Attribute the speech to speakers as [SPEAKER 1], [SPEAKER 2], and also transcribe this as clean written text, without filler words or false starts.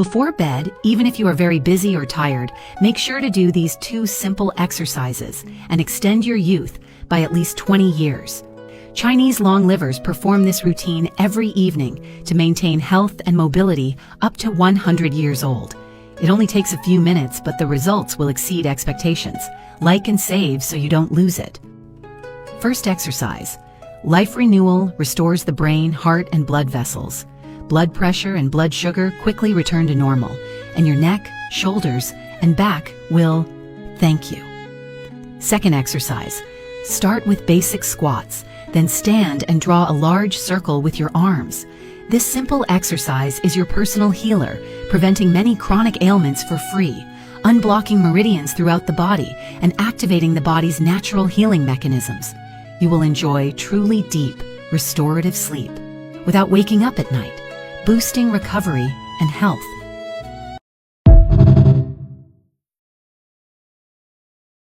[SPEAKER 1] Before bed, even if you are very busy or tired, make sure to do these 2 simple exercises and extend your youth by at least 20 years. Chinese long livers perform this routine every evening to maintain health and mobility up to 100 years old. It only takes a few minutes, but the results will exceed expectations. Like and save so you don't lose it. First exercise. Life renewal restores the brain, heart, and blood vessels. Blood pressure and blood sugar quickly return to normal, and your neck, shoulders, and back will thank you. Second exercise. Start with basic squats, then stand and draw a large circle with your arms. This simple exercise is your personal healer, preventing many chronic ailments for free, unblocking meridians throughout the body, and activating the body's natural healing mechanisms. You will enjoy truly deep, restorative sleep without waking up at night, boosting recovery and health.